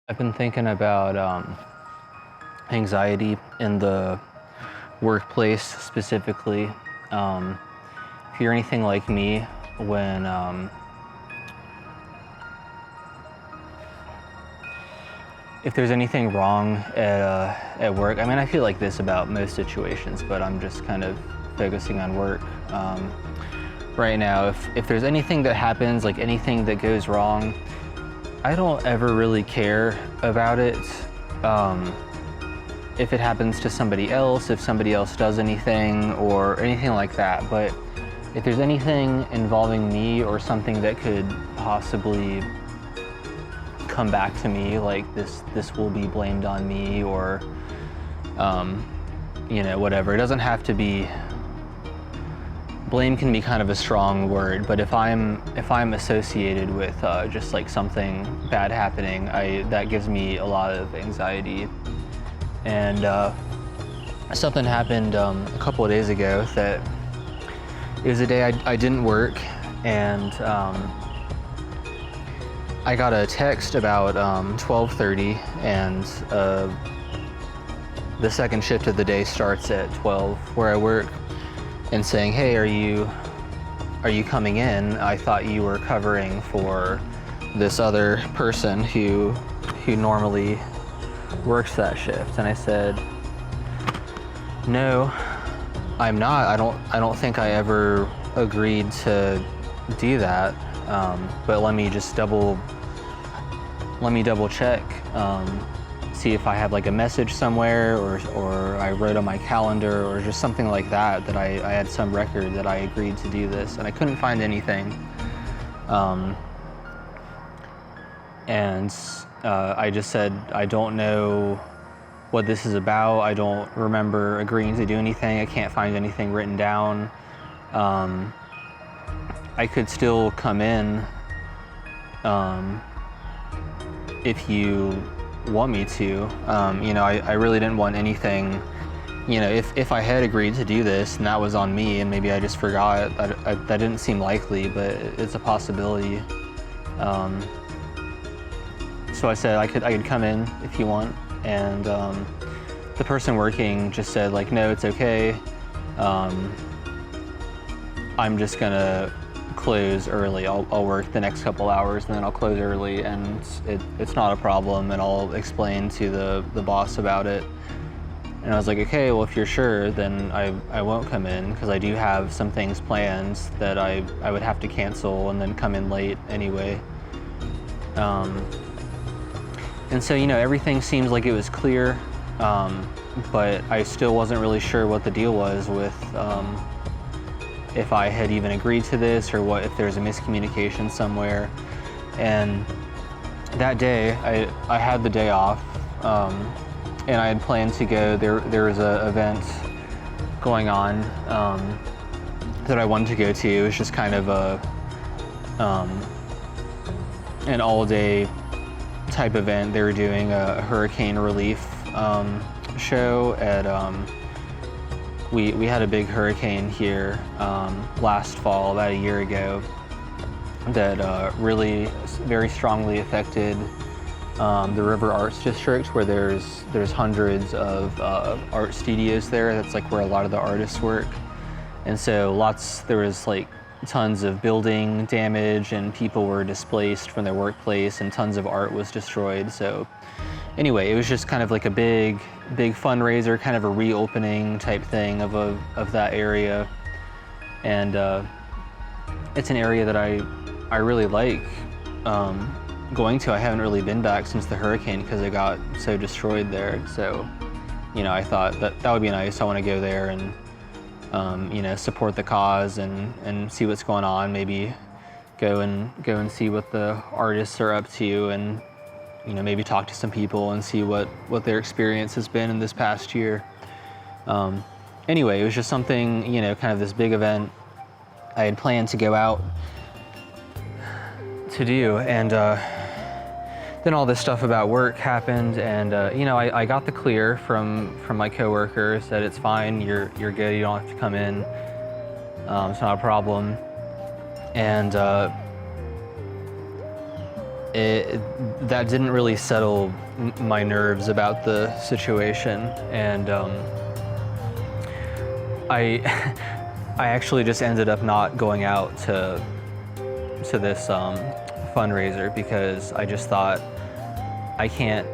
I've been thinking about anxiety in the workplace specifically. If you're anything like me, when if there's anything wrong at work, I mean, I feel like this about most situations, but I'm just kind of focusing on work right now. If there's anything that happens, like anything that goes wrong, I don't ever really care about it. If it happens to somebody else, if somebody else does anything or anything like that. But if there's anything involving me or something that could possibly come back to me, like this will be blamed on me, or whatever. It doesn't have to be. Blame can be kind of a strong word, but if I'm associated with just like something bad happening, that gives me a lot of anxiety. And something happened a couple of days ago that it was a day I didn't work, and I got a text about 12:30, and the second shift of the day starts at 12 where I work, and saying, "Hey, are you coming in? I thought you were covering for this other person who normally works that shift." And I said, "No, I'm not. I don't think I ever agreed to do that. But let me double check, see if I have like a message somewhere, or I wrote on my calendar, or just something like that I had some record that I agreed to do this." And I couldn't find anything. I just said, "I don't know what this is about. I don't remember agreeing to do anything. I can't find anything written down. I could still come in if you want me to. I really didn't want anything. If I had agreed to do this and that was on me, and maybe I just forgot, that didn't seem likely, but it's a possibility." So I said I could come in if you want, and the person working just said, like, "No, it's okay. I'm just gonna close early. I'll work the next couple hours and then I'll close early, and it's not a problem, and I'll explain to the boss about it." And I was like, "Okay, well, if you're sure, then I won't come in, because I do have some things planned that I would have to cancel and then come in late anyway." And so, everything seems like it was clear, but I still wasn't really sure what the deal was with if I had even agreed to this, or what if there's a miscommunication somewhere. And that day, I had the day off, and I had planned to go. There was an event going on that I wanted to go to. It was just kind of an all-day type event. They were doing a hurricane relief show at we had a big hurricane here last fall, about a year ago, that really very strongly affected the River Arts District, where there's hundreds of art studios there. That's like where a lot of the artists work. And so there was like tons of building damage, and people were displaced from their workplace, and tons of art was destroyed. So anyway, it was just kind of like a big fundraiser, kind of a reopening type thing of that area. And it's an area that I really like going to. I haven't really been back since the hurricane because it got so destroyed there. So, I thought that would be nice. I want to go there and support the cause and see what's going on. Maybe go and see what the artists are up to, and maybe talk to some people and see what their experience has been in this past year. Anyway, it was just something, kind of this big event I had planned to go out to do, and then all this stuff about work happened, and I got the clear from my coworker, said it's fine, you're good, you don't have to come in, it's not a problem. And that didn't really settle my nerves about the situation, and I I actually just ended up not going out to this fundraiser because I just thought I can't.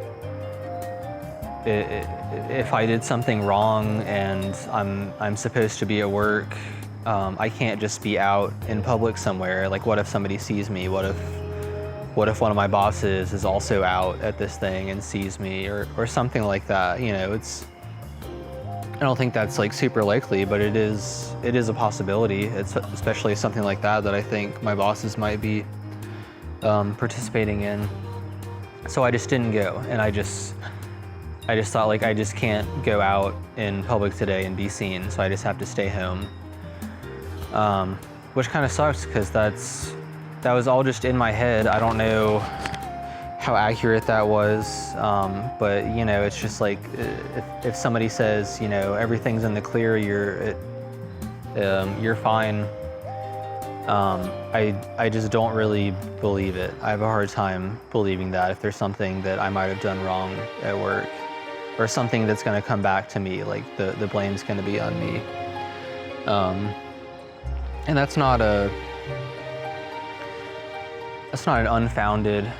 If I did something wrong and I'm supposed to be at work, I can't just be out in public somewhere. Like, what if somebody sees me? What if one of my bosses is also out at this thing and sees me, or something like that? You know, I don't think that's like super likely, but it is a possibility. It's especially something like that I think my bosses might be participating in. So I just didn't go, and I just thought, like, I just can't go out in public today and be seen, so I just have to stay home. Which kind of sucks, because that was all just in my head. I don't know how accurate that was, but you know, it's just like if somebody says, you know, everything's in the clear, you're fine. I just don't really believe it. I have a hard time believing that if there's something that I might have done wrong at work, or something that's going to come back to me, like the blame's going to be on me. And that's not an unfounded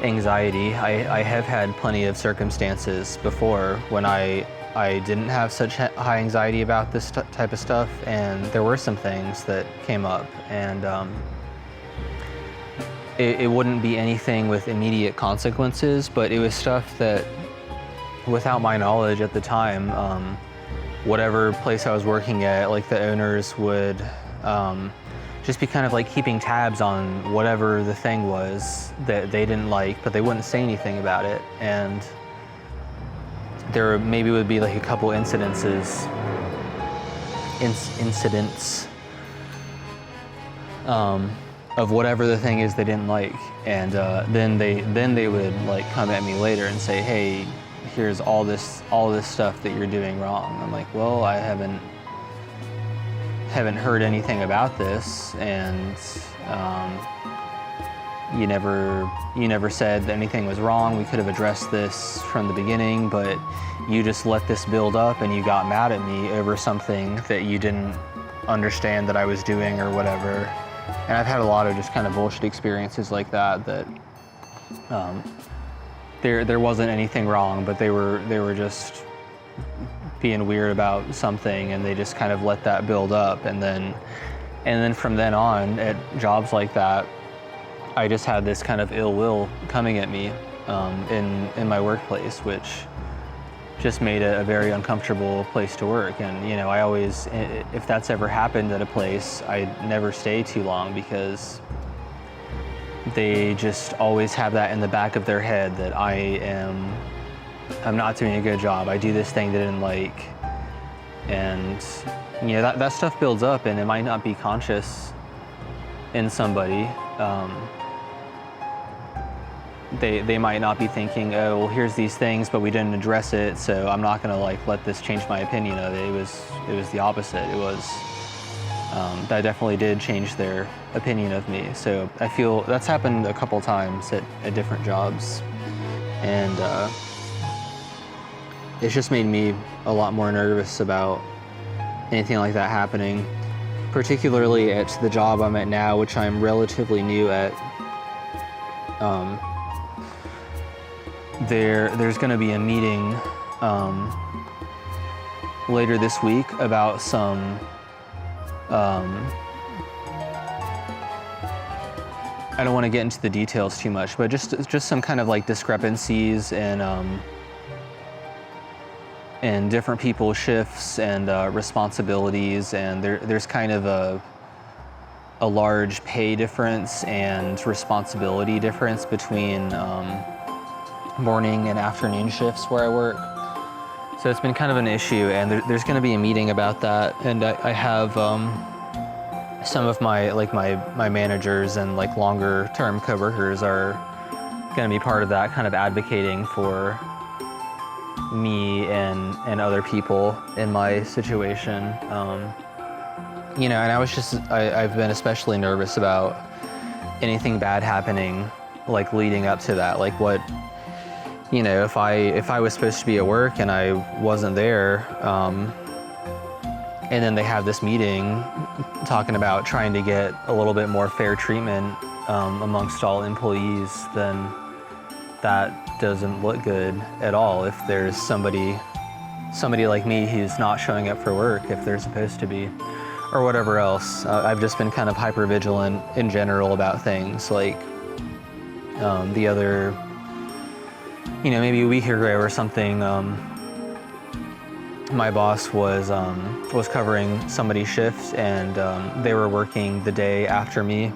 anxiety. I have had plenty of circumstances before when I didn't have such high anxiety about this type of stuff, and there were some things that came up, and it wouldn't be anything with immediate consequences, but it was stuff that, without my knowledge at the time, whatever place I was working at, like, the owners would just be kind of like keeping tabs on whatever the thing was that they didn't like, but they wouldn't say anything about it. And there maybe would be like a couple incidents of whatever the thing is they didn't like, and then they would like come at me later and say, hey, here's all this stuff that you're doing wrong. I'm like, well, I haven't heard anything about this, and you never said that anything was wrong. We could have addressed this from the beginning, but you just let this build up, and you got mad at me over something that you didn't understand that I was doing or whatever. And I've had a lot of just kind of bullshit experiences like that there wasn't anything wrong, but they were just being weird about something, and they just kind of let that build up, and then from then on, at jobs like that, I just had this kind of ill will coming at me in my workplace, which just made it a very uncomfortable place to work. And you know, I always, if that's ever happened at a place, I never stay too long, because they just always have that in the back of their head that I'm not doing a good job. I do this thing they didn't like, and you know, that stuff builds up, and it might not be conscious in somebody. They might not be thinking, oh, well, here's these things, but we didn't address it, so I'm not gonna like let this change my opinion of it. It was the opposite. It was that definitely did change their opinion of me. So I feel that's happened a couple times at different jobs, and it's just made me a lot more nervous about anything like that happening, particularly at the job I'm at now, which I'm relatively new at. There's going to be a meeting later this week about some I don't want to get into the details too much, but just some kind of like discrepancies in different people's shifts and responsibilities, and there's kind of a large pay difference and responsibility difference between morning and afternoon shifts where I work. So it's been kind of an issue, and there's going to be a meeting about that, and I have some of my managers and like longer term coworkers are going to be part of that, kind of advocating for me and other people in my situation. And I've been especially nervous about anything bad happening like leading up to that, like what, you know, if I was supposed to be at work and I wasn't there, and then they have this meeting talking about trying to get a little bit more fair treatment amongst all employees, then that doesn't look good at all. If there's somebody like me who's not showing up for work if they're supposed to be, or whatever else. I've just been kind of hyper vigilant in general about things. Like the other, you know, maybe a week ago or something, my boss was covering somebody's shift, and they were working the day after me.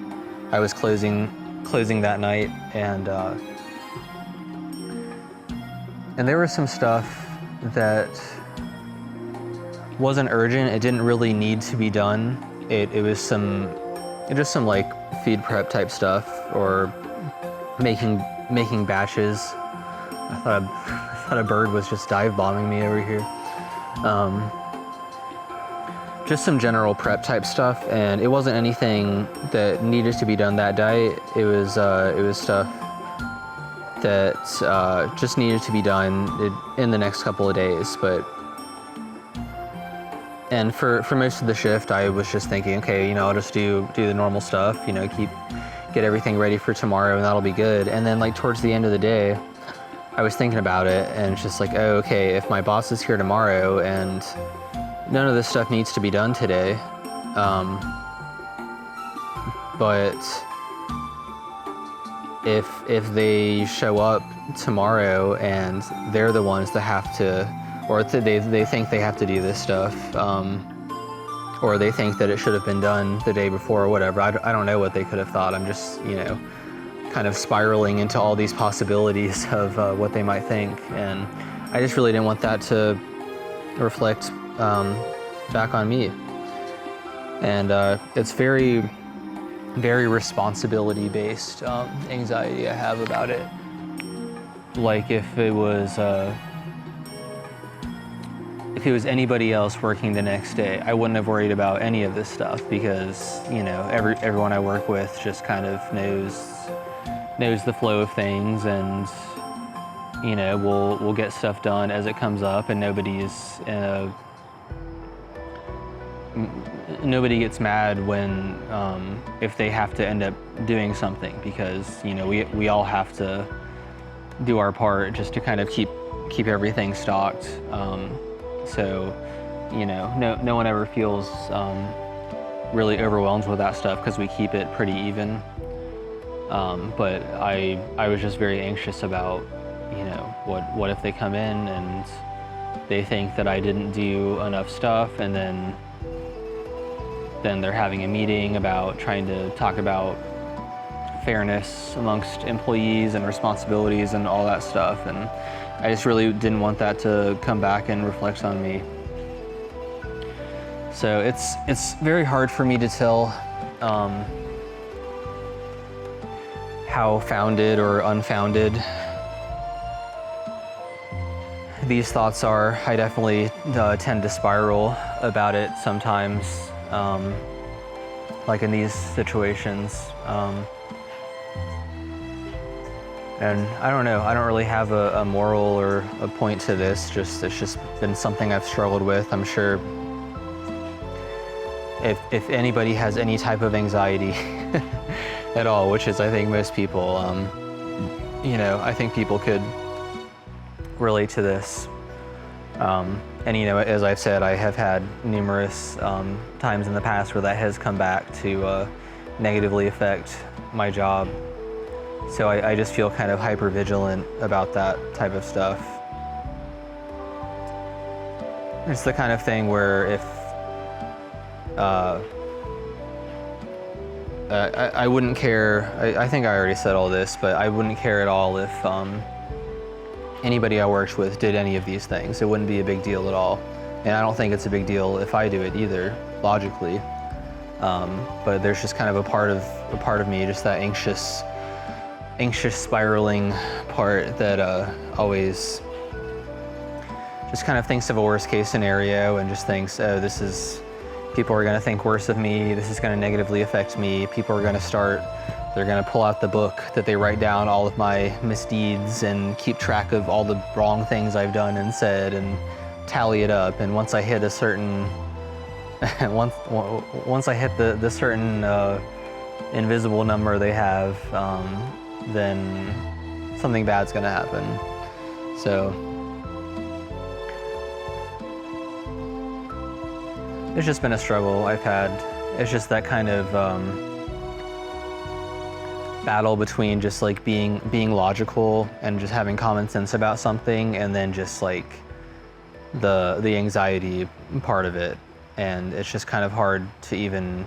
I was closing that night, and there was some stuff that wasn't urgent. It didn't really need to be done. It was just some like feed prep type stuff, or making batches. I thought a bird was just dive bombing me over here. Just some general prep type stuff, and it wasn't anything that needed to be done that day. It was stuff that just needed to be done in the next couple of days. And for most of the shift, I was just thinking, okay, you know, I'll just do the normal stuff, you know, get everything ready for tomorrow, and that'll be good. And then like towards the end of the day, I was thinking about it, and it's just like, oh, okay, if my boss is here tomorrow and none of this stuff needs to be done today, but if they show up tomorrow and they're the ones that have to, or they think they have to do this stuff, or they think that it should have been done the day before or whatever. I don't know what they could have thought. I'm just, you know, kind of spiraling into all these possibilities of what they might think. And I just really didn't want that to reflect back on me. And it's very, very responsibility-based anxiety I have about it. Like if it was anybody else working the next day, I wouldn't have worried about any of this stuff, because, you know, everyone I work with just kind of knows the flow of things, and, you know, we'll get stuff done as it comes up, and nobody gets mad when if they have to end up doing something, because, you know, we all have to do our part just to kind of keep everything stocked. So, you know, no one ever feels really overwhelmed with that stuff, because we keep it pretty even. But I was just very anxious about, you know, what if they come in and they think that I didn't do enough stuff, and then they're having a meeting about trying to talk about fairness amongst employees and responsibilities and all that stuff. And I just really didn't want that to come back and reflect on me. So it's very hard for me to tell how founded or unfounded these thoughts are. I definitely tend to spiral about it sometimes, like in these situations. And I don't know, I don't really have a moral or a point to this. It's just been something I've struggled with. I'm sure if anybody has any type of anxiety at all, which is I think most people, you know, I think people could relate to this. And, you know, as I've said, I have had numerous times in the past where that has come back to negatively affect my job. So I just feel kind of hyper vigilant about that type of stuff. It's the kind of thing where if I wouldn't care, I think I already said all this, but I wouldn't care at all if anybody I worked with did any of these things. It wouldn't be a big deal at all. And I don't think it's a big deal if I do it either, logically. But there's just kind of a part of me, just that anxious spiraling part that always just kind of thinks of a worst case scenario and just thinks, oh, this is, people are gonna think worse of me, this is gonna negatively affect me, people are gonna start, they're gonna pull out the book that they write down all of my misdeeds and keep track of all the wrong things I've done and said and tally it up. And once I hit a certain, once I hit the certain invisible number they have, then something bad's gonna happen. So it's just been a struggle I've had. It's just that kind of battle between just like being logical and just having common sense about something, and then just like the anxiety part of it. And it's just kind of hard to even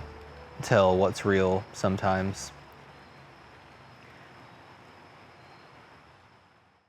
tell what's real sometimes.